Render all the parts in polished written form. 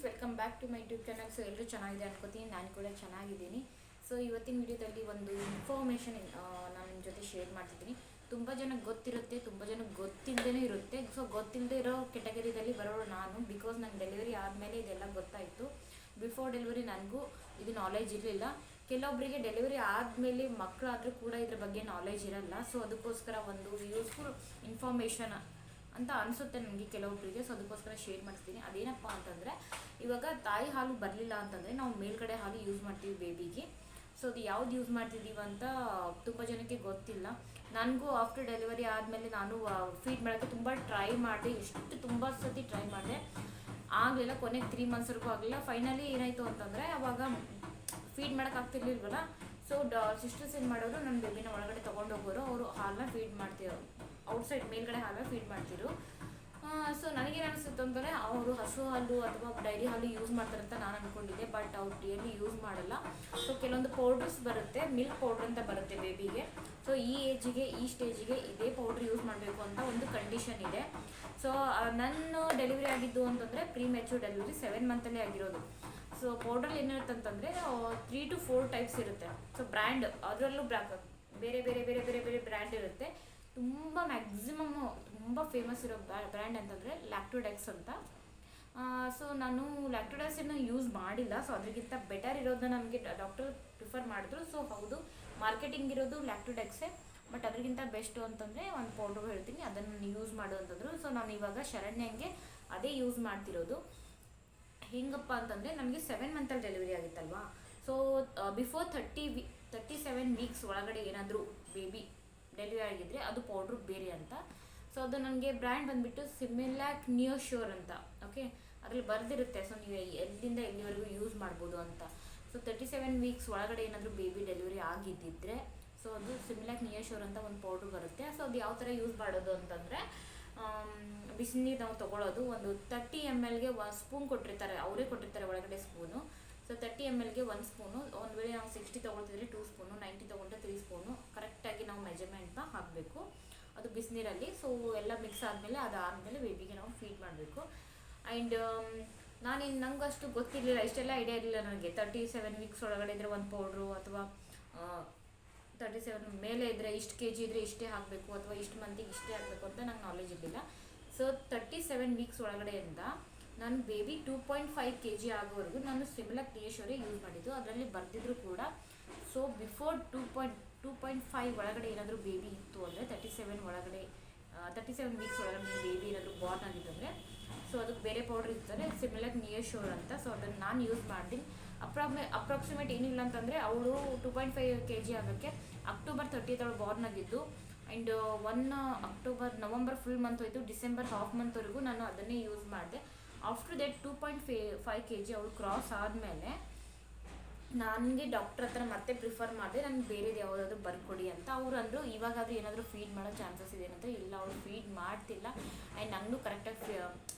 Friends, welcome back to my YouTube channel. So ಎಲ್ಲರೂ ಚೆನ್ನಾಗಿದೆ ಅನ್ಕೋತೀನಿ, ನಾನು ಕೂಡ ಚೆನ್ನಾಗಿದ್ದೀನಿ. ಸೊ ಇವತ್ತಿನ ವಿಡಿಯೋದಲ್ಲಿ ಒಂದು ಇನ್ಫಾರ್ಮೇಷನ್ ನಾನು ನಿಮ್ಮ ಜೊತೆ ಶೇರ್ ಮಾಡ್ತಿದ್ದೀನಿ. ತುಂಬ ಜನಕ್ಕೆ ಗೊತ್ತಿರುತ್ತೆ, ತುಂಬ ಜನಕ್ಕೆ ಗೊತ್ತಿಲ್ಲದೇ ಇರುತ್ತೆ. ಸೊ ಗೊತ್ತಿಲ್ಲದೆ ಇರೋ ಕೆಟಗರಿದಲ್ಲಿ ಬರೋಳು ನಾನು. ಬಿಕಾಸ್ ನಂಗೆ ಡೆಲಿವರಿ ಆದಮೇಲೆ ಇದೆಲ್ಲ ಗೊತ್ತಾಯಿತು. ಬಿಫೋರ್ ಡೆಲಿವರಿ ನನಗೂ ಇದು ನಾಲೆಜ್ ಇರಲಿಲ್ಲ. ಕೆಲವೊಬ್ಬರಿಗೆ ಡೆಲಿವರಿ ಆದಮೇಲೆ ಮಕ್ಕಳಾದರೂ ಕೂಡ ಇದ್ರ ಬಗ್ಗೆ ನಾಲೆಜ್ ಇರಲ್ಲ. ಸೊ ಅದಕ್ಕೋಸ್ಕರ ಒಂದು ಯೂಸ್ಫುಲ್ ಇನ್ಫಾರ್ಮೇಷನ್ ಅಂತ ಅನಿಸುತ್ತೆ ನನಗೆ ಕೆಲವೊಬ್ಬರಿಗೆ. ಸೊ ಅದಕ್ಕೋಸ್ಕರ ಶೇರ್ ಮಾಡ್ತೀನಿ. ಅದೇನಪ್ಪ ಅಂತಂದರೆ, ಇವಾಗ ತಾಯಿ ಹಾಲು ಬರಲಿಲ್ಲ ಅಂತಂದರೆ ನಾವು ಮೇಲ್ಗಡೆ ಹಾಲು ಯೂಸ್ ಮಾಡ್ತೀವಿ ಬೇಬಿಗೆ. ಸೊ ಅದು ಯಾವ್ದು ಯೂಸ್ ಮಾಡ್ತಿದ್ದೀವಿ ಅಂತ ತುಂಬ ಜನಕ್ಕೆ ಗೊತ್ತಿಲ್ಲ. ನನಗೂ ಆಫ್ಟರ್ ಡೆಲಿವರಿ ಆದಮೇಲೆ ನಾನು ಫೀಡ್ ಮಾಡೋಕ್ಕೆ ತುಂಬ ಟ್ರೈ ಮಾಡಿದೆ, ತುಂಬ ಸತಿ ಟ್ರೈ ಮಾಡಿದೆ, ಆಗಲಿಲ್ಲ. ಕೊನೆಗೆ 3 ಮಂತ್ಸ್ವರೆಗೂ ಆಗಲಿಲ್ಲ. ಫೈನಲಿ ಏನಾಯಿತು ಅಂತಂದರೆ, ಅವಾಗ ಫೀಡ್ ಮಾಡೋಕ್ಕಾಗ್ತಿರ್ಲಿಲ್ವಲ್ಲ. ಸೊ ಸಿಸ್ಟರ್ಸ್ ಏನು ಮಾಡೋರು, ನನ್ನ ಬೇಬಿನ ಒಳಗಡೆ ತೊಗೊಂಡೋಗೋರು, ಅವರು ಹಾಲನ್ನ ಫೀಡ್ ಮಾಡ್ತಿರೋ, ಔಟ್ಸೈಡ್ ಮೇಲ್ಗಡೆ ಹಾಲನ್ನ ಫೀಡ್ ಮಾಡ್ತಿರು. ಸೊ ನನಗೇನು ಅನಿಸುತ್ತೆ ಅಂದರೆ, ಅವರು ಹಸು ಹಾಲು ಅಥವಾ ಡೈರಿ ಹಾಲು ಯೂಸ್ ಮಾಡ್ತಾರೆ ಅಂತ ನಾನು ಅಂದ್ಕೊಂಡಿದ್ದೆ. ಬಟ್ ಅವ್ರು ರಿಯಲಿ ಯೂಸ್ ಮಾಡಲ್ಲ. ಸೊ ಕೆಲವೊಂದು ಪೌಡ್ರಸ್ ಬರುತ್ತೆ, ಮಿಲ್ಕ್ ಪೌಡ್ರ್ ಅಂತ ಬರುತ್ತೆ ಬೇಬಿಗೆ. ಸೊ ಈ ಏಜಿಗೆ, ಈ ಸ್ಟೇಜಿಗೆ ಇದೇ ಪೌಡ್ರ್ ಯೂಸ್ ಮಾಡಬೇಕು ಅಂತ ಒಂದು ಕಂಡೀಷನ್ ಇದೆ. ಸೊ ನನ್ನ ಡೆಲಿವರಿ ಆಗಿದ್ದು ಅಂತಂದರೆ ಪ್ರೀ ಮೆಚ್ಯೂರ್ ಡೆಲಿವರಿ 7 ಮಂತಲ್ಲೇ ಆಗಿರೋದು. ಸೊ ಪೌಡ್ರಲ್ಲಿ ಏನಿರುತ್ತೆ ಅಂತಂದರೆ 3 to 4 ಟೈಪ್ಸ್ ಇರುತ್ತೆ. ಸೊ ಬ್ರ್ಯಾಂಡ್ ಅದರಲ್ಲೂ ಬೇರೆ ಬೇರೆ ಬೇರೆ ಬೇರೆ ಬೇರೆ ಬ್ರ್ಯಾಂಡ್ ಇರುತ್ತೆ. ತುಂಬ ಮ್ಯಾಕ್ಸಿಮಮ್ಮು ತುಂಬ ಫೇಮಸ್ ಇರೋ ಬ್ರ್ಯಾಂಡ್ ಅಂತಂದರೆ ಲ್ಯಾಕ್ಟೋಡೆಕ್ಸ್ ಅಂತ. ಸೊ ನಾನು ಲ್ಯಾಕ್ಟೋಡೆಕ್ಸನ್ನು ಯೂಸ್ ಮಾಡಿಲ್ಲ. ಸೊ ಅದಕ್ಕಿಂತ ಬೆಟರ್ ಇರೋದನ್ನ ನನಗೆ ಡಾಕ್ಟರ್ ಪ್ರಿಫರ್ ಮಾಡಿದ್ರು. ಸೊ ಹೌದು, ಮಾರ್ಕೆಟಿಂಗ್ ಇರೋದು ಲ್ಯಾಕ್ಟೋಡೆಕ್ಸೇ, ಬಟ್ ಅದಕ್ಕಿಂತ ಬೆಸ್ಟು ಅಂತಂದರೆ ಒಂದು ಪೌಡ್ರ್ ಹೇಳ್ತೀನಿ, ಅದನ್ನು ಯೂಸ್ ಮಾಡು ಅಂತಂದರು. ಸೊ ನಾನು ಇವಾಗ ಶರಣ್ಯಂಗೆ ಅದೇ ಯೂಸ್ ಮಾಡ್ತಿರೋದು. ಹೆಂಗಪ್ಪ ಅಂತಂದರೆ, ನಮಗೆ 7 ಮಂತಲ್ಲಿ ಡೆಲಿವರಿ ಆಗಿತ್ತಲ್ವಾ. ಸೊ ಬಿಫೋರ್ 37 ವೀಕ್ಸ್ ಒಳಗಡೆ ಏನಾದರೂ ಬೇಬಿ ಡೆಲಿವರಿ ಆಗಿದ್ದರೆ ಅದು ಪೌಡ್ರು ಬೇರೆ ಅಂತ. ಸೊ ಅದು ನನಗೆ ಬ್ರ್ಯಾಂಡ್ ಬಂದುಬಿಟ್ಟು ಸಿಮಿಲಾಕ್ ನಿಯೋಶ್ಯೂರ್ ಅಂತ. ಓಕೆ, ಅದರಲ್ಲಿ ಬರೆದಿರುತ್ತೆ. ಸೊ ನೀವು ಎಲ್ಲಿಂದ ಎಲ್ಲಿವರೆಗೂ ಯೂಸ್ ಮಾಡ್ಬೋದು ಅಂತ. ಸೊ 37 ವೀಕ್ಸ್ ಒಳಗಡೆ ಏನಾದರೂ ಬೇಬಿ ಡೆಲಿವರಿ ಆಗಿದ್ದಿದ್ರೆ ಸೊ ಅದು ಸಿಮಿಲಾಕ್ ನಿಯೋಶ್ಯೂರ್ ಅಂತ ಒಂದು ಪೌಡ್ರ್ ಬರುತ್ತೆ. ಸೊ ಅದು ಯಾವ ಥರ ಯೂಸ್ ಮಾಡೋದು ಅಂತಂದರೆ, ಬಿಸಿನೀರು ನಾವು ತೊಗೊಳ್ಳೋದು, ಒಂದು 30 ml 1 ಸ್ಪೂನ್ ಕೊಟ್ಟಿರ್ತಾರೆ, ಅವರೇ ಕೊಟ್ಟಿರ್ತಾರೆ ಒಳಗಡೆ ಸ್ಪೂನು. ಸೊ 30 ml 1 ಸ್ಪೂನು, ಒಂದು ವೇಳೆ ನಾವು 60 ತೊಗೊಳ್ತಿದ್ರೆ 2 ಸ್ಪೂನು, 90 ತೊಗೊಂಡ್ರೆ 3 ಸ್ಪೂನು, ಕರೆಕ್ಟಾಗಿ ನಾವು ಮೆಜರ್ಮೆಂಟ್ನ ಹಾಕಬೇಕು ಅದು ಬಿಸಿನೀರಲ್ಲಿ. ಸೊ ಎಲ್ಲ ಮಿಕ್ಸ್ ಆದಮೇಲೆ, ಅದಾದಮೇಲೆ ಬೇಬಿಗೆ ನಾವು ಫೀಡ್ ಮಾಡಬೇಕು. ಆ್ಯಂಡ್ ನಂಗೆ ಅಷ್ಟು ಗೊತ್ತಿರಲಿಲ್ಲ, ಇಷ್ಟೆಲ್ಲ ಐಡಿಯಾ ಇರಲಿಲ್ಲ ನನಗೆ. 37 ವೀಕ್ಸ್ ಒಳಗಡೆ ಇದ್ದರೆ ಒಂದು ಪೌಡ್ರು, ಅಥವಾ 37 ಮೇಲೆ ಇದ್ದರೆ ಇಷ್ಟು kg ಇದ್ದರೆ ಇಷ್ಟೇ ಹಾಕಬೇಕು, ಅಥವಾ ಇಷ್ಟು ಮಂತಿಗೆ ಇಷ್ಟೇ ಹಾಕಬೇಕು ಅಂತ ನಂಗೆ ನಾಲೆಜ್ ಇರಲಿಲ್ಲ. ಸೊ 37 ವೀಕ್ಸ್ ಒಳಗಡೆಯಿಂದ ನಾನು ಬೇಬಿ 2.5 kg ಆಗೋವರೆಗೂ ನಾನು ಸಿಮಿಲಾಕ್ ನಿಯೋಶ್ಯೂರೇ ಯೂಸ್ ಮಾಡಿದ್ದು. ಅದರಲ್ಲಿ ಬರೆದಿದ್ರು ಕೂಡ. ಸೊ ಬಿಫೋರ್ 2.5 ಒಳಗಡೆ ಏನಾದರೂ ಬೇಬಿ ಇತ್ತು ಅಂದರೆ, 37 ವೀಕ್ಸ್ ಒಳಗಡೆ ಬೇಬಿ ಏನಾದರೂ ಬಾರ್ನ್ ಆಗಿತ್ತಂದರೆ, ಸೊ ಅದಕ್ಕೆ ಬೇರೆ ಪೌಡ್ರ್ ಇರ್ತಾರೆ, ಸಿಮಿಲಾಕ್ ನಿಯೋಶ್ಯೂರ್ ಅಂತ. ಸೊ ಅದನ್ನು ನಾನು ಯೂಸ್ ಮಾಡ್ತೀನಿ. ಅಪ್ರಾಕ್ಸಿಮೇಟ್ ಏನಿಲ್ಲ ಅಂತಂದರೆ, ಅವಳು 2.5 kg ಆಗೋಕ್ಕೆ ಅಕ್ಟೋಬರ್ 30th ಅವಳು ಬಾರ್ನ್ ಆಗಿದ್ದು. ಆ್ಯಂಡ್ 1 ನವಂಬರ್ ಫುಲ್ ಮಂತ್ ಹೋಯಿತು, ಡಿಸೆಂಬರ್ ಹಾಫ್ ಮಂತ್ವರೆಗೂ ನಾನು ಅದನ್ನೇ ಯೂಸ್ ಮಾಡಿದೆ. ಆಫ್ಟರ್ ದಟ್ 2.5 kg ಅವಳು ಕ್ರಾಸ್ ಆದಮೇಲೆ ನನಗೆ ಡಾಕ್ಟ್ರ್ ಹತ್ರ ಮತ್ತೆ ಪ್ರಿಫರ್ ಮಾಡಿದೆ, ನನಗೆ ಬೇರೆದು ಯಾವುದಾದ್ರೂ ಬರ್ಕೊಡಿ ಅಂತ. ಅವರು ಅಂದರು, ಇವಾಗಾದರೂ ಏನಾದರೂ ಫೀಡ್ ಮಾಡೋ ಚಾನ್ಸಸ್ ಇದೆ ಏನಂತ. ಇಲ್ಲ, ಅವಳು ಫೀಡ್ ಮಾಡ್ತಿಲ್ಲ. ಆ್ಯಂಡ್ ನನಗೂ ಕರೆಕ್ಟಾಗಿ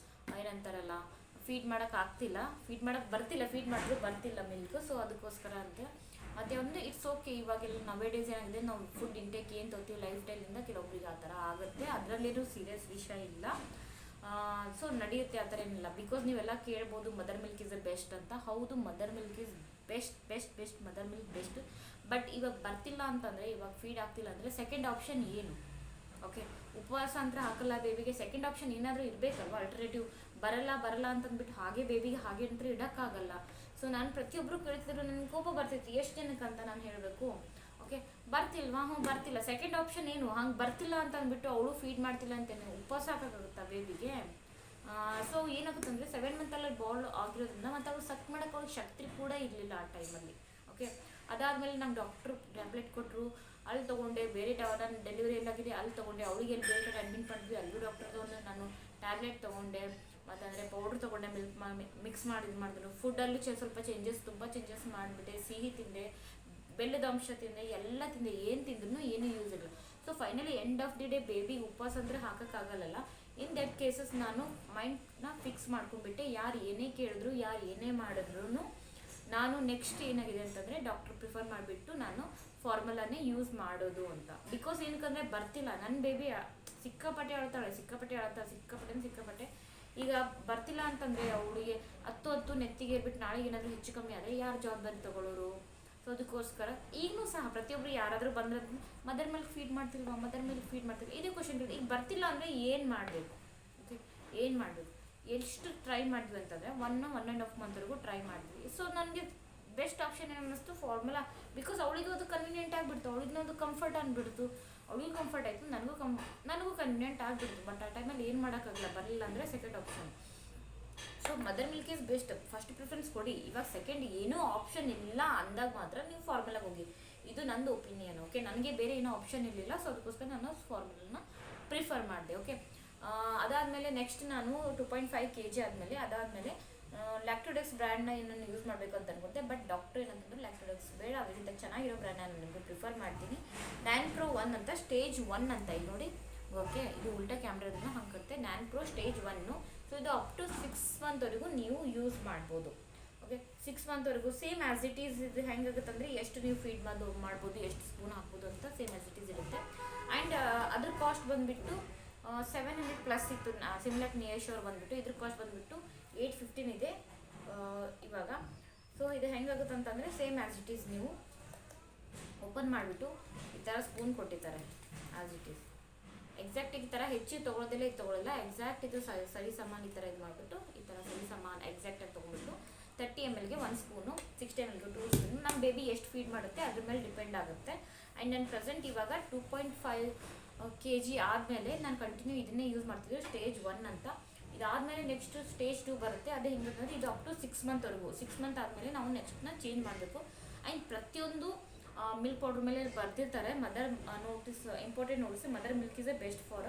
ಏನಂತಾರಲ್ಲ, ಫೀಡ್ ಮಾಡೋಕ್ಕಾಗ್ತಿಲ್ಲ, ಫೀಡ್ ಮಾಡಿದ್ರು ಬರ್ತಿಲ್ಲ ಮಿಲ್ಕು. ಸೊ ಅದಕ್ಕೋಸ್ಕರ ಅಂತ. ಮತ್ತು ಒಂದು ಇಟ್ಸ್ ಓಕೆ. ಇವಾಗೆಲ್ಲ ನವೇಡೇಸ್ ಏನಾಗಿದೆ, ನಾವು ಫುಡ್ ಇಂಟೇಕ್ ಏನು ತೊಗೊತೀವಿ ಲೈಫ್ ಸ್ಟೈಲಿಂದ ಕೆಲವೊಬ್ರಿಗೆ ಆ ಥರ ಆಗುತ್ತೆ. ಅದರಲ್ಲೇನು ಸೀರಿಯಸ್ ವಿಷಯ ಇಲ್ಲ. ಸೊ ನಡೆಯುತ್ತೆ, ಆ ಥರ ಏನಿಲ್ಲ. ಬಿಕಾಸ್ ನೀವೆಲ್ಲ ಕೇಳ್ಬೋದು mother milk is the best ಅಂತ. ಹೌದು, mother milk is best, mother milk best. But ಇವಾಗ ಬರ್ತಿಲ್ಲ ಅಂತಂದರೆ, ಇವಾಗ ಫೀಡ್ ಆಗ್ತಿಲ್ಲ ಅಂದರೆ ಸೆಕೆಂಡ್ ಆಪ್ಷನ್ ಏನು? ಓಕೆ, ಉಪವಾಸ ಅಂತ ಹಾಕಲ್ಲ ಬೇಬಿಗೆ, ಸೆಕೆಂಡ್ ಆಪ್ಷನ್ ಏನಾದರೂ ಇರಬೇಕಲ್ವ, ಅಲ್ಟರ್ನೇಟಿವ್. ಬರಲ್ಲ ಅಂತಂದ್ಬಿಟ್ಟು ಹಾಗೆ ಬೇಬಿಗೆ ಹಾಗೆ ಅಂತ ಇಡೋಕ್ಕಾಗಲ್ಲ. ಸೊ ನಾನು ಪ್ರತಿಯೊಬ್ಬರು ಕೇಳ್ತಿದ್ರು, ನನಗೆ ಕೋಪ ಬರ್ತೈತಿ, ಎಷ್ಟು ಜನಕ್ಕೆ ಅಂತ ನಾನು ಹೇಳಬೇಕು. ಓಕೆ, ಬರ್ತಿಲ್ವಾ? ಬರ್ತಿಲ್ಲ. ಸೆಕೆಂಡ್ ಆಪ್ಷನ್ ಏನು? ಹಂಗೆ ಬರ್ತಿಲ್ಲ ಅಂತ ಅಂದ್ಬಿಟ್ಟು ಅವಳು ಫೀಡ್ ಮಾಡ್ತಿಲ್ಲ ಅಂತೇನೆ ಉಪವಾಸ ಹಾಕೋಕ್ಕಾಗುತ್ತಾ ಬೇಬಿಗೆ? ಸೊ ಏನಾಗುತ್ತೆ ಅಂದರೆ, 7 ಮಂತಲ್ಲಿ ಬಾಲ್ ಆಗಿರೋದ್ರಿಂದ, ಮತ್ತು ಅವಳು ಸಕ್ ಮಾಡೋಕ್ಕೆ ಅವ್ಳಿಗೆ ಶಕ್ತಿ ಕೂಡ ಇರಲಿಲ್ಲ ಆ ಟೈಮಲ್ಲಿ. ಓಕೆ, ಅದಾದಮೇಲೆ ನಂಗೆ ಡಾಕ್ಟ್ರು ಟ್ಯಾಬ್ಲೆಟ್ ಕೊಟ್ಟರು, ಅಲ್ಲಿ ತೊಗೊಂಡೆ. ಬೇರೆ ನಾನು ಡೆಲಿವರಿ ಎಲ್ಲಾಗಿದೆ ಅಲ್ಲಿ ತೊಗೊಂಡೆ. ಅವಳಿಗೆ ಎಲ್ಲಿ ಬೇರೆ ಕಡೆ ಅಡ್ಮಿಟ್ ಮಾಡಿದ್ವಿ, ಅಲ್ಲೂ ಡಾಕ್ಟರ್ ತೊಗೊಂಡು ನಾನು ಟ್ಯಾಬ್ಲೆಟ್ ತೊಗೊಂಡೆ. ಮತ್ತು ಪೌಡ್ರ್ ತೊಗೊಂಡೆ, ಮಿಕ್ಸ್ ಮಾಡಿದ್ರು. ಫುಡ್ಡಲ್ಲೂ ಸ್ವಲ್ಪ ತುಂಬ ಚೇಂಜಸ್ ಮಾಡಿಬಿಟ್ಟೆ. ಸಿಹಿ ತಿಂದೆ, ಬೆಲ್ಲದ ಅಂಶ ತಿಂದೆ, ಎಲ್ಲ ತಿಂದೆ. ಏನು ತಿಂದ್ರೂ ಏನೂ ಯೂಸ್ ಇಲ್ಲ. So finally end of the day ಬೇಬಿಗೆ ಉಪವಾಸ ಅಂದರೆ ಹಾಕೋಕ್ಕಾಗಲ್ಲ. ಇನ್ ದಟ್ ಕೇಸಸ್ ನಾನು ಮೈಂಡ್ನ ಫಿಕ್ಸ್ ಮಾಡ್ಕೊಂಡ್ಬಿಟ್ಟೆ, ಯಾರು ಏನೇ ಕೇಳಿದ್ರು, ಯಾರು ಏನೇ ಮಾಡಿದ್ರು ನಾನು ನೆಕ್ಸ್ಟ್ ಏನಾಗಿದೆ ಅಂತಂದರೆ, ಡಾಕ್ಟ್ರ್ ಪ್ರಿಫರ್ ಮಾಡಿಬಿಟ್ಟು ನಾನು ಫಾರ್ಮುಲಾನೇ ಯೂಸ್ ಮಾಡೋದು ಅಂತ. ಬಿಕಾಸ್ ಏನಕ್ಕಂದರೆ ಬರ್ತಿಲ್ಲ. ನನ್ನ ಬೇಬಿ ಸಿಕ್ಕಾಪಟ್ಟೆ ಸಿಕ್ಕಾಪಟ್ಟೆ ಈಗ ಬರ್ತಿಲ್ಲ ಅಂತಂದರೆ ಅವಳಿಗೆ 10 ನೆತ್ತಿಗೆ ಏರ್ಬಿಟ್ಟು ನಾಳೆ ಏನಾದರೂ ಹೆಚ್ಚು ಕಮ್ಮಿ ಆದರೆ ಯಾರು ಜವಾಬ್ದಾರಿ ತಗೊಳ್ಳೋರು? ಸೊ ಅದಕ್ಕೋಸ್ಕರ ಈಗಲೂ ಸಹ ಪ್ರತಿಯೊಬ್ಬರು ಯಾರಾದರೂ ಬಂದರೆ ಮದರ್ ಮಿಲ್ಕ್ ಫೀಡ್ ಮಾಡ್ತಿಲ್ವಾ, ಮದರ್ ಮಿಲ್ಕ್ ಫೀಡ್ ಮಾಡ್ತಿಲ್ವಾ, ಇದೇ ಕ್ವಶನ್ ಕೇಳಿ. ಈಗ ಬರ್ತಿಲ್ಲ ಅಂದರೆ ಏನು ಮಾಡಬೇಕು? ಓಕೆ, ಏನು ಮಾಡಬೇಕು? ಎಷ್ಟು ಟ್ರೈ ಮಾಡಿದ್ವಿ ಅಂತಂದರೆ 1.5 ಮಂತ್ವರೆಗೂ ಟ್ರೈ ಮಾಡಿದ್ವಿ. ಸೊ ನನಗೆ ಬೆಸ್ಟ್ ಆಪ್ಷನ್ ಏನು ಅನ್ನಿಸ್ತು, ಫಾರ್ಮುಲಾ. ಬಿಕಾಸ್ ಅವಳಿಗೂ ಅದು ಕನ್ವೀನಿಯೆಂಟ್ ಆಗಿಬಿಡ್ತು, ಅವಳಿಗೂ ಅದು ಕಂಫರ್ಟ್ ಆಗಿಬಿಡ್ತು, ಅವಳಿಗೂ ಕಂಫರ್ಟ್ ಆಯಿತು, ನನಗೂ ಕನ್ವೀನಿಯೆಂಟ್ ಆಗಿಬಿಡ್ತು. ಬಟ್ ಆ ಟೈಮಲ್ಲಿ ಏನು ಮಾಡೋಕ್ಕಾಗಲ್ಲ, ಬರಲಿಲ್ಲ ಅಂದರೆ second option. So mother milk is best, first preference ಕೊಡಿ. ಇವಾಗ ಸೆಕೆಂಡ್ ಏನೂ ಆಪ್ಷನ್ ಇಲ್ಲ ಅಂದಾಗ ಮಾತ್ರ ನೀವು ಫಾರ್ಮುಲಾಗೆ ಹೋಗಿ. ಇದು ನಂದು ಒಪಿನಿಯನ್. ಓಕೆ, ನನಗೆ ಬೇರೆ ಏನೋ ಆಪ್ಷನ್ ಇರಲಿಲ್ಲ, ಸೊ ಅದಕ್ಕೋಸ್ಕರ ನಾನು ಫಾರ್ಮುಲಾನ ಪ್ರಿಫರ್ ಮಾಡಿದೆ. ಓಕೆ, ಅದಾದಮೇಲೆ ನೆಕ್ಸ್ಟ್ ನಾನು 2.5 kg ಆದಮೇಲೆ ಅದಾದಮೇಲೆ ಲ್ಯಾಕ್ಟೋಡೆಕ್ಸ್ ಬ್ರ್ಯಾಂಡ್ನ ಏನನ್ನು ಯೂಸ್ ಮಾಡಬೇಕು ಅಂತ ಅನ್ಕೊಂಡೆ. ಬಟ್ ಡಾಕ್ಟರ್ ಏನಂತಂದ್ರೆ ಲ್ಯಾಕ್ಟೋಡೆಕ್ಸ್ ಬೇಡ, ಅದರಿಂದ ಚೆನ್ನಾಗಿರೋ ಬ್ರ್ಯಾಂಡ್ ನಾನು ನಿಮಗೆ ಪ್ರಿಫರ್ ಮಾಡ್ತೀನಿ. ನ್ಯಾನ್ಪ್ರೋ 1 ಅಂತ, ಸ್ಟೇಜ್ 1 ಅಂತ ಇಲ್ಲಿ ನೋಡಿ. ಓಕೆ, ಇದು ಉಲ್ಟಾ ಕ್ಯಾಮ್ರಾದನ್ನ ಹಾಕುತ್ತೆ. Nanpro stage 1. ಸೊ ಇದು ಅಪ್ ಟು 6 ಮಂತ್ವರೆಗೂ ನೀವು ಯೂಸ್ ಮಾಡ್ಬೋದು. ಓಕೆ, 6 ಮಂತ್ವರೆಗೂ ಸೇಮ್ ಆ್ಯಸ್ ಇಟ್ ಈಸ್. ಇದು ಹೆಂಗಾಗುತ್ತೆ ಅಂದರೆ ಎಷ್ಟು ನೀವು ಫೀಡ್ ಮಾಡ್ಬೋದು, ಎಷ್ಟು ಸ್ಪೂನ್ ಹಾಕ್ಬೋದು ಅಂತ ಸೇಮ್ ಆ್ಯಸ್ ಇಟ್ ಈಸ್ ಇರುತ್ತೆ. ಆ್ಯಂಡ್ ಅದ್ರ ಕಾಸ್ಟ್ ಬಂದುಬಿಟ್ಟು 700+ ಇತ್ತು. ಸಿಮ್ಲಾಕ್ ನಿಯರ್ ಬಂದುಬಿಟ್ಟು ಇದ್ರ ಕಾಸ್ಟ್ ಬಂದುಬಿಟ್ಟು 815 ಇದೆ ಇವಾಗ. ಸೊ ಇದು ಹೆಂಗಾಗುತ್ತೆ ಅಂತಂದರೆ ಸೇಮ್ ಆ್ಯಸ್ ಇಟ್ ಈಸ್. ನೀವು ಓಪನ್ ಮಾಡಿಬಿಟ್ಟು ಈ ಥರ ಸ್ಪೂನ್ ಕೊಟ್ಟಿದ್ದಾರೆ ಆ್ಯಸ್ ಇಟ್ ಈಸ್. ಎಕ್ಸಾಕ್ಟ್ ಈ ಥರ ಹೆಚ್ಚು ತೊಗೊಳೋದಿಲ್ಲ, ಇದು ತೊಗೊಳ್ಳಲ್ಲ. ಎಕ್ಸಾಕ್ಟ್ ಇದು ಸರಿ ಸಮಾನ ಈ ಥರ ಇದು ಮಾಡಿಬಿಟ್ಟು ಈ ಥರ ಸರಿ ಸಮಾನ ಎಕ್ಸಾಕ್ಟಾಗಿ ತೊಗೊಂಡ್ಬಿಟ್ಟು 30 ml 1 ಸ್ಪೂನು, 60 ml 2 ಸ್ಪೂನು. ನಮ್ಮ ಬೇಬಿ ಎಷ್ಟು ಫೀಡ್ ಮಾಡುತ್ತೆ ಅದ್ರ ಮೇಲೆ ಡಿಪೆಂಡ್ ಆಗುತ್ತೆ. ಆ್ಯಂಡ್ ನಾನು ಪ್ರೆಸೆಂಟ್ ಇವಾಗ 2.5 kg ಆದಮೇಲೆ ನಾನು ಕಂಟಿನ್ಯೂ ಇದನ್ನೇ ಯೂಸ್ ಮಾಡ್ತಿದ್ದೆ, ಸ್ಟೇಜ್ 1 ಅಂತ. ಇದಾದಮೇಲೆ ನೆಕ್ಸ್ಟ್ ಸ್ಟೇಜ್ 2 ಬರುತ್ತೆ. ಅದೇ ಹೆಂಗಂದ್ರೆ ಇದು ಅಪ್ ಟು 6 ಮಂತ್ವರೆಗೂ. 6 ಮಂತ್ ಆದಮೇಲೆ ನಾವು ನೆಕ್ಸ್ಟ್ನ ಚೇಂಜ್ ಮಾಡಬೇಕು. ಆ್ಯಂಡ್ ಪ್ರತಿಯೊಂದು ಮಿಲ್ಕ್ ಪೌಡ್ರ್ ಮೇಲೆ ಬರ್ತಿರ್ತಾರೆ mother notice, important notice, mother milk is A best for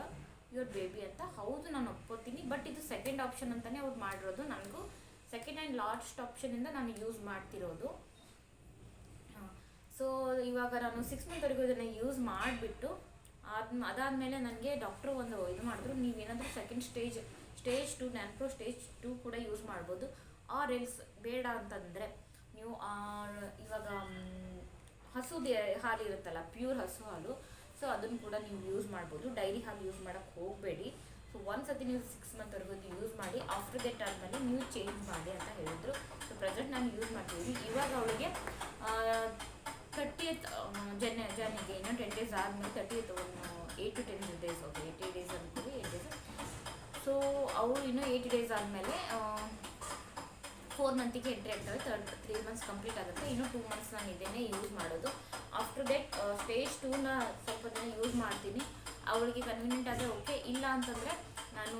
your baby ಅಂತ. ಹೌದು, ನಾನು ಒಪ್ಕೋತೀನಿ. ಬಟ್ ಇದು ಸೆಕೆಂಡ್ ಆಪ್ಷನ್ ಅಂತಲೇ ಅವ್ರು ಮಾಡಿರೋದು. ನನಗೂ ಸೆಕೆಂಡ್ ಆ್ಯಂಡ್ ಲಾಸ್ಟ್ ಆಪ್ಷನಿಂದ ನಾನು ಯೂಸ್ ಮಾಡ್ತಿರೋದು. ಸೊ ಇವಾಗ ನಾನು 6 ಮಂತ್ವರೆಗೂ ಇದನ್ನು ಯೂಸ್ ಮಾಡಿಬಿಟ್ಟು ಅದಾದಮೇಲೆ ನನಗೆ ಡಾಕ್ಟ್ರು ಒಂದು ಇದು ಮಾಡಿದ್ರು, ನೀವೇನಾದರೂ ಸೆಕೆಂಡ್ ಸ್ಟೇಜ್ 2 ನ್ಯಾನ್ಪ್ರೋ ಸ್ಟೇಜ್ 2 ಕೂಡ ಯೂಸ್ ಮಾಡ್ಬೋದು. ಆರ್ ಎಲ್ಸ್ ಬೇಡ ಅಂತಂದರೆ ನೀವು ಇವಾಗ ಹಸುದು ಹಾಲು ಇರುತ್ತಲ್ಲ, ಪ್ಯೂರ್ ಹಸು ಹಾಲು, ಸೊ ಅದನ್ನು ಕೂಡ ನೀವು ಯೂಸ್ ಮಾಡ್ಬೋದು. ಡೈರಿ ಹಾಲು ಯೂಸ್ ಮಾಡೋಕ್ಕೆ ಹೋಗಬೇಡಿ. ಸೊ ಒಂದ್ಸತಿ ನೀವು 6 ಮಂತ್ವರೆಗೂ ಯೂಸ್ ಮಾಡಿ, ಆಫ್ಟರ್ ದಟ್ ಆದಮೇಲೆ ನೀವು ಚೇಂಜ್ ಮಾಡಿ ಅಂತ ಹೇಳಿದ್ರು. ಸೊ ಪ್ರೆಸೆಂಟ್ ನಾನು ಯೂಸ್ ಮಾಡ್ತಿದ್ದೀನಿ. ಇವಾಗ ಅವಳಿಗೆ 30th ಜನಿಗೆ ಇನ್ನೂ 10 days ಆದಮೇಲೆ 30th 8 to 10 days. Okay, 80 days ಅಂತೀವಿ, 8 days. ಸೊ ಅವಳು ಇನ್ನೂ 80 days ಆದಮೇಲೆ 4 ಮಂತಿಗೆ ಎಂಟ್ರಿ ಆಗ್ತವೆ. 3 months ಕಂಪ್ಲೀಟ್ ಆಗುತ್ತೆ. ಇನ್ನೂ 2 months ನಾನು ಇದನ್ನೇ ಯೂಸ್ ಮಾಡೋದು. ಆಫ್ಟರ್ ದಟ್ ಸ್ಟೇಜ್ 2ನ ಸ್ವಲ್ಪ ದಿನ ಯೂಸ್ ಮಾಡ್ತೀನಿ. ಅವಳಿಗೆ ಕನ್ವೀನಿಯೆಂಟ್ ಆದರೆ ಓಕೆ, ಇಲ್ಲ ಅಂತಂದರೆ ನಾನು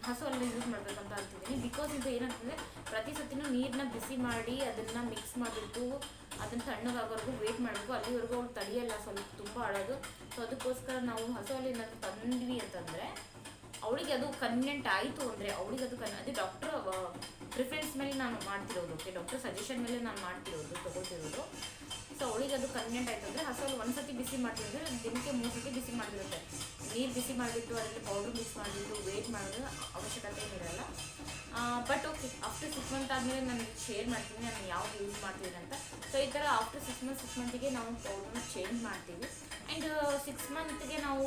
ಹಸು ಅಲ್ಲಿ ಯೂಸ್ ಮಾಡಬೇಕಂತ ಅಂತಿದ್ದೀನಿ. ಬಿಕಾಸ್ ಇದು ಏನಂತಂದರೆ ಪ್ರತಿ ಸತಿನೂ ನೀರನ್ನ ಬಿಸಿ ಮಾಡಿ ಅದನ್ನು ಮಿಕ್ಸ್ ಮಾಡಿಬಿಟ್ಟು ಅದನ್ನು ತಣ್ಣಗಾಗೋವರೆಗೂ ವೇಟ್ ಮಾಡಬೇಕು. ಅಲ್ಲಿವರೆಗೂ ಅವ್ಳು ತಡೆಯಲ್ಲ, ಸ್ವಲ್ಪ ತುಂಬ ಆಡೋದು. ಸೊ ಅದಕ್ಕೋಸ್ಕರ ನಾವು ಹಸು ಅಲ್ಲಿ ಏನಾದರೂ ತಂದ್ವಿ ಅಂತಂದರೆ ಅವಳಿಗೆ ಅದು ಕನ್ವೀನಿಯೆಂಟ್ ಆಯಿತು ಅಂದರೆ ಅವಳಿಗೆ ಅದು ಅದೇ ಡಾಕ್ಟ್ರ್ ಪ್ರಿಫರೆನ್ಸ್ ಮೇಲೆ ನಾನು ಮಾಡ್ತಿರೋದು. ಓಕೆ, ಡಾಕ್ಟರ್ ಸಜೆಷನ್ ಮೇಲೆ ನಾನು ಮಾಡ್ತಿರೋದು, ತೊಗೊಳ್ತಿರೋದು. ಸೊ ಅವಳಿಗೆ ಅದು ಕನ್ವೀನಿಯೆಂಟ್ ಆಯಿತು ಅಂದರೆ ಹಸು ಒಂದು ಸತಿ ಬಿಸಿ ಮಾಡ್ತಿದ್ರೆ ದಿನಕ್ಕೆ 3 ಸತಿ ಬಿಸಿ ಮಾಡಿರುತ್ತೆ. ನೀರು ಬಿಸಿ ಮಾಡಿಬಿಟ್ಟು ಅದರಲ್ಲಿ ಪೌಡ್ರ್ ಮಿಕ್ಸ್ ಮಾಡಿಬಿಟ್ಟು ವೇಟ್ ಮಾಡೋದು ಅವಶ್ಯಕತೆ ಏನಿರಲ್ಲ. ಬಟ್ ಓಕೆ, ಆಫ್ಟರ್ 6 ಮಂತ್ ಆದಮೇಲೆ ನಾನು ಶೇರ್ ಮಾಡ್ತೀನಿ ನಾನು ಯಾವ್ದು ಯೂಸ್ ಮಾಡ್ತೀನಿ ಅಂತ. ಸೊ ಈ ಥರ ಆಫ್ಟರ್ 6 ಮಂತಿಗೆ ನಾವು ಪೌಡ್ರನ್ನ ಚೇಂಜ್ ಮಾಡ್ತೀವಿ. ಆ್ಯಂಡ್ 6 ಮಂತ್ಗೆ ನಾವು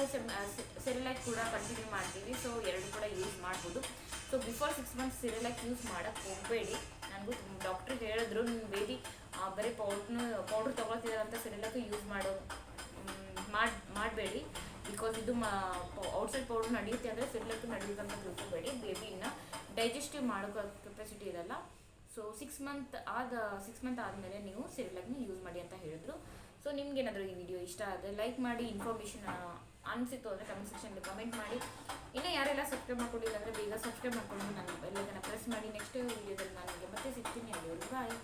ಸೆರೆಲಾಕ್ ಕೂಡ ಕಂಟಿನ್ಯೂ ಮಾಡ್ತೀವಿ. ಸೊ 2 ಕೂಡ ಯೂಸ್ ಮಾಡ್ಬೋದು. ಸೊ ಬಿಫೋರ್ 6 ಮಂತ್ಸ್ ಸೆರೆಲಾಕ್ ಯೂಸ್ ಮಾಡೋಕ್ಕೆ ಹೋಗಬೇಡಿ. ನನಗೂ ಡಾಕ್ಟ್ರು ಹೇಳಿದ್ರು, ನಿಮ್ಮ ಬೇಬಿ ಬರೀ ಪೌಡ್ರ್ ತೊಗೊಳ್ತಿದ್ದಾರೆ ಅಂತ ಸೆರೆಲಾಕ್ ಯೂಸ್ ಮಾಡಬೇಡಿ. ಬಿಕಾಸ್ ಇದು ಔಟ್ಸೈಡ್ ಪೌಡ್ರ್ ನಡೆಯುತ್ತೆ ಅಂದರೆ ಸೆರೆಲಾಕ್ ನಡೆಯುತ್ತೆ ಅಂತ ತಿಳ್ಕೊಬೇಡಿ. ಬೇಬಿ ಇನ್ನು ಡೈಜೆಸ್ಟಿವ್ ಮಾಡೋ ಕೆಪಾಸಿಟಿ ಇರಲ್ಲ. ಸೊ 6 ಮಂತ್ ಆದಮೇಲೆ ನೀವು ಸೆರೆಲಾಕ್ನ ಯೂಸ್ ಮಾಡಿ ಅಂತ ಹೇಳಿದ್ರು. ಸೊ ನಿಮ್ಗೇನಾದರೂ ಈ ವಿಡಿಯೋ ಇಷ್ಟ ಆದರೆ ಲೈಕ್ ಮಾಡಿ, ಇನ್ಫಾರ್ಮೇಷನ್ ಅನಿಸಿತ್ತು ಅಂದರೆ ಕಮೆಂಟ್ ಸೆಕ್ಷನಲ್ಲಿ ಕಮೆಂಟ್ ಮಾಡಿ. ಇನ್ನೂ ಯಾರೆಲ್ಲ ಸಬ್ಸ್ಕ್ರೈಬ್ ಮಾಡ್ಕೊಂಡಿಲ್ಲ ಅಂದರೆ ಬೇಗ ಸಬ್ಸ್ಕ್ರೈಬ್ ಮಾಡ್ಕೊಂಡು ನನ್ನ ಬೆಲ್ಲೈಕನ್ನ ಪ್ರೆಸ್ ಮಾಡಿ. ನೆಕ್ಸ್ಟ್ ವಿಡಿಯೋದಲ್ಲಿ ನಾನು ನಿಮಗೆ ಮತ್ತೆ ಸಿಗ್ತೀನಿ. ಅಲ್ಲಿವರೆಗೂ ಬಾಯ್.